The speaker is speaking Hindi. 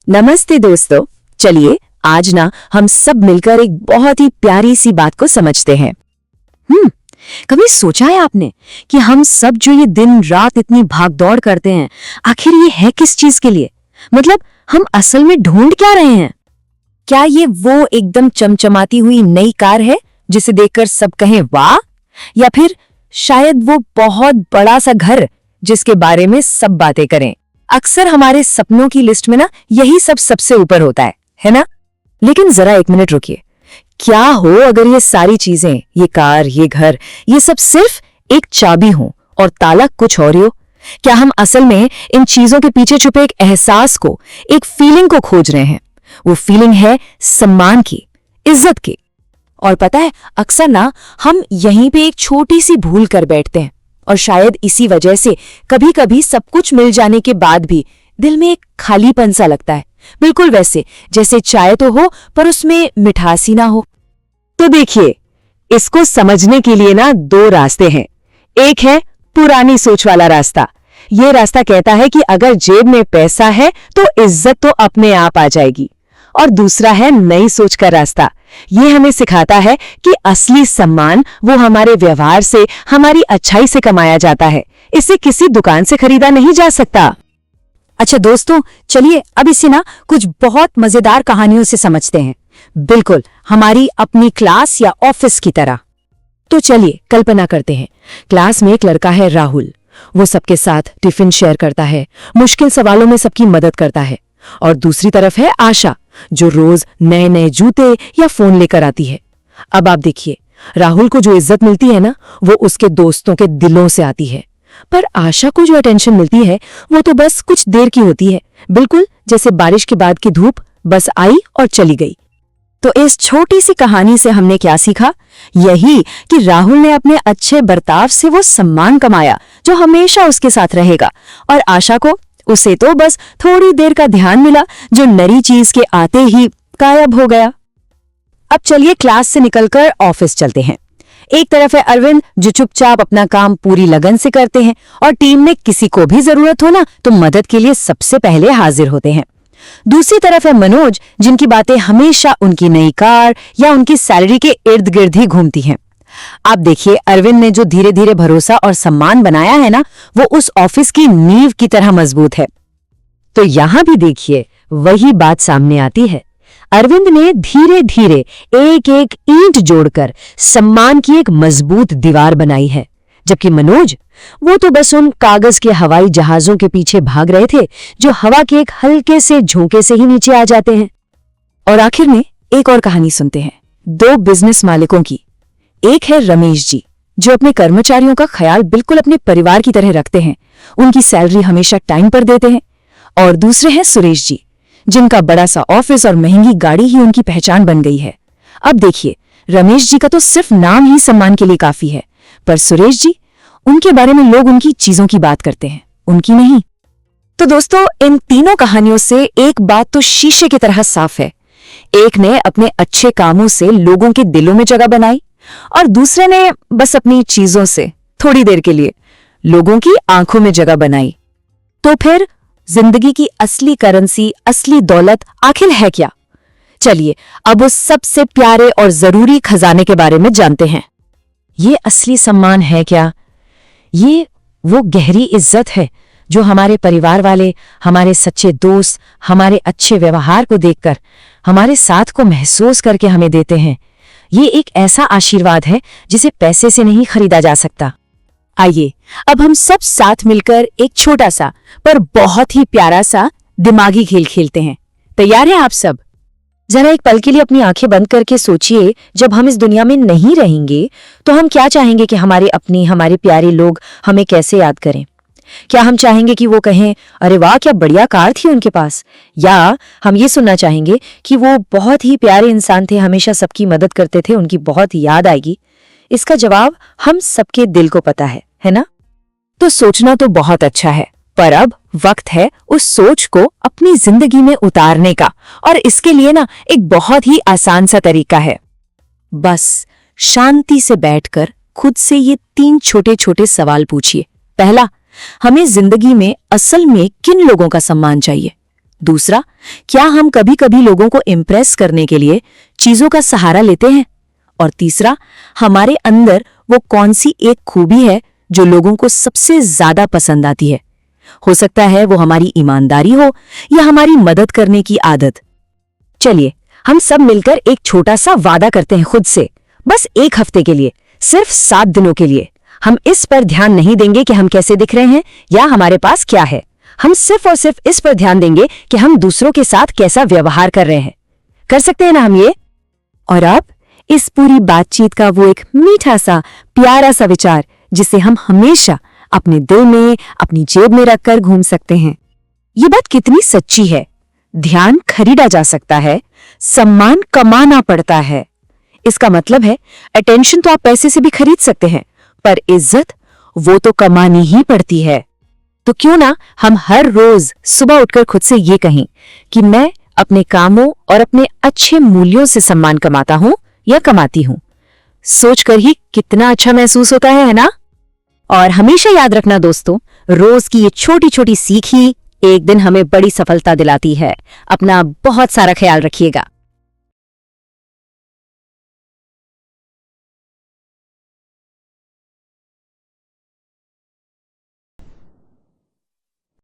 नमस्ते दोस्तों। चलिए आज ना हम सब मिलकर एक बहुत ही प्यारी सी बात को समझते हैं। कभी सोचा है आपने कि हम सब जो ये दिन रात इतनी भागदौड़ करते हैं, आखिर ये है किस चीज के लिए? मतलब हम असल में ढूंढ क्या रहे हैं? क्या ये वो एकदम चमचमाती हुई नई कार है जिसे देखकर सब कहें वाह, या फिर शायद वो बहुत बड़ा सा घर जिसके बारे में सब बातें करें? अक्सर हमारे सपनों की लिस्ट में ना यही सब सबसे ऊपर होता है ना? लेकिन जरा एक मिनट रुकिए। क्या हो अगर ये सारी चीजें, ये कार, ये घर, ये सब सिर्फ एक चाबी हो और ताला कुछ और ही हो? क्या हम असल में इन चीजों के पीछे छुपे एक एहसास को, एक फीलिंग को खोज रहे हैं? वो फीलिंग है सम्मान की, इज्जत की। और पता है, अक्सर ना हम यहीं पे एक छोटी सी भूल कर बैठते हैं और शायद इसी वजह से कभी कभी सब कुछ मिल जाने के बाद भी दिल में एक खालीपन सा लगता है। बिल्कुल वैसे जैसे चाय तो हो पर उसमें मिठास ही ना हो। तो देखिए, इसको समझने के लिए ना दो रास्ते हैं। एक है पुरानी सोच वाला रास्ता। ये रास्ता कहता है कि अगर जेब में पैसा है तो इज्जत तो अपने आप आ जाएगी। और दूसरा है नई सोच का रास्ता। ये हमें सिखाता है कि असली सम्मान वो हमारे व्यवहार से, हमारी अच्छाई से कमाया जाता है। इसे किसी दुकान से खरीदा नहीं जा सकता। अच्छा दोस्तों, चलिए अब इसे ना कुछ बहुत मजेदार कहानियों से समझते हैं। बिल्कुल हमारी अपनी क्लास या ऑफिस की तरह। तो चलिए कल्पना करते हैं, क्लास में एक लड़का है राहुल। वो सबके साथ टिफिन शेयर करता है, मुश्किल सवालों में सबकी मदद करता है। और दूसरी तरफ है आशा, जो रोज नए नए जूते या फोन लेकर आती है। अब आप देखिए, राहुल को जो इज्जत मिलती है ना, वो उसके दोस्तों के दिलों से आती है। पर आशा को जो अटेंशन मिलती है वो तो बस कुछ देर की होती है, बिल्कुल जैसे बारिश के बाद की धूप, बस आई और चली गई। तो इस छोटी सी कहानी से हमने क्या सीखा? यही कि राहुल ने अपने अच्छे बर्ताव से वो सम्मान कमाया जो हमेशा उसके साथ रहेगा, और आशा को, उसे तो बस थोड़ी देर का ध्यान मिला जो नई चीज के आते ही गायब हो गया। अब चलिए क्लास से निकलकर ऑफिस चलते हैं। एक तरफ है अरविंद, जो चुपचाप अपना काम पूरी लगन से करते हैं और टीम में किसी को भी जरूरत हो ना तो मदद के लिए सबसे पहले हाजिर होते हैं। दूसरी तरफ है मनोज, जिनकी बातें हमेशा उनकी नई कार या उनकी सैलरी के इर्द गिर्द ही घूमती हैं। आप देखिए, अरविंद ने जो धीरे धीरे भरोसा और सम्मान बनाया है ना, वो उस ऑफिस की नींव की तरह मजबूत है। तो यहां भी देखिए, वही बात सामने आती है। अरविंद ने धीरे धीरे एक एक ईंट जोड़कर सम्मान की एक मजबूत दीवार बनाई है, जबकि मनोज, वो तो बस उन कागज के हवाई जहाजों के पीछे भाग रहे थे जो हवा के एक हल्के से झोंके से ही नीचे आ जाते हैं। और आखिर में एक और कहानी सुनते हैं, दो बिजनेस मालिकों की। एक है रमेश जी, जो अपने कर्मचारियों का ख्याल बिल्कुल अपने परिवार की तरह रखते हैं, उनकी सैलरी हमेशा टाइम पर देते हैं। और दूसरे हैं सुरेश जी, जिनका बड़ा सा ऑफिस और महंगी गाड़ी ही उनकी पहचान बन गई है। अब देखिए, रमेश जी का तो सिर्फ नाम ही सम्मान के लिए काफी है, पर सुरेश जी, उनके बारे में लोग उनकी चीजों की बात करते हैं, उनकी नहीं। तो दोस्तों, इन तीनों कहानियों से एक बात तो शीशे की तरह साफ है। एक ने अपने अच्छे कामों से लोगों के दिलों में जगह बनाई, और दूसरे ने बस अपनी चीजों से थोड़ी देर के लिए लोगों की आंखों में जगह बनाई। तो फिर जिंदगी की असली करेंसी, असली दौलत आखिर है क्या? चलिए अब उस सबसे प्यारे और जरूरी खजाने के बारे में जानते हैं। ये असली सम्मान है क्या? ये वो गहरी इज्जत है जो हमारे परिवार वाले, हमारे सच्चे दोस्त, हमारे अच्छे व्यवहार को देखकर, हमारे साथ को महसूस करके हमें देते हैं। ये एक ऐसा आशीर्वाद है जिसे पैसे से नहीं खरीदा जा सकता। आइए अब हम सब साथ मिलकर एक छोटा सा पर बहुत ही प्यारा सा दिमागी खेल खेलते हैं। तैयार हैं आप सब? जरा एक पल के लिए अपनी आंखें बंद करके सोचिए, जब हम इस दुनिया में नहीं रहेंगे तो हम क्या चाहेंगे कि हमारे प्यारे लोग हमें कैसे याद करें? क्या हम चाहेंगे कि वो कहें, अरे वाह क्या बढ़िया कार थी उनके पास? या हम ये सुनना चाहेंगे कि वो बहुत ही प्यारे इंसान थे, हमेशा सबकी मदद करते थे, उनकी बहुत याद आएगी? इसका जवाब हम सबके दिल को पता है ना? तो सोचना तो बहुत अच्छा है, पर अब वक्त है उस सोच को अपनी जिंदगी में उतारने का। और इसके लिए ना एक बहुत ही आसान सा तरीका है। बस शांति से बैठकर खुद से ये 3 छोटे छोटे सवाल पूछिए। पहला, हमें जिंदगी में असल में किन लोगों का सम्मान चाहिए? दूसरा, क्या हम कभी कभी लोगों को इम्प्रेस करने के लिए चीजों का सहारा लेते हैं? और तीसरा, हमारे अंदर वो कौन सी एक खूबी है जो लोगों को सबसे ज्यादा पसंद आती है? हो सकता है वो हमारी ईमानदारी हो या हमारी मदद करने की आदत। चलिए हम सब मिलकर एक छोटा सा वादा करते हैं खुद से, बस 1 हफ्ते के लिए, सिर्फ 7 दिनों के लिए। हम इस पर ध्यान नहीं देंगे कि हम कैसे दिख रहे हैं या हमारे पास क्या है। हम सिर्फ और सिर्फ इस पर ध्यान देंगे कि हम दूसरों के साथ कैसा व्यवहार कर रहे हैं। कर सकते हैं ना हम ये? और अब इस पूरी बातचीत का वो एक मीठा सा, प्यारा सा विचार जिसे हम हमेशा अपने दिल में, अपनी जेब में रखकर घूम सकते हैं। ये बात कितनी सच्ची है। ध्यान खरीदा जा सकता है, सम्मान कमाना पड़ता है। इसका मतलब है अटेंशन तो आप पैसे से भी खरीद सकते हैं, पर इज्जत वो तो कमानी ही पड़ती है। तो क्यों ना हम हर रोज सुबह उठकर खुद से ये कहें कि मैं अपने कामों और अपने अच्छे मूल्यों से सम्मान कमाता हूं या कमाती हूं। सोचकर ही कितना अच्छा महसूस होता है ना? और हमेशा याद रखना दोस्तों, रोज की ये छोटी छोटी सीख ही एक दिन हमें बड़ी सफलता दिलाती है। अपना बहुत सारा ख्याल रखिएगा।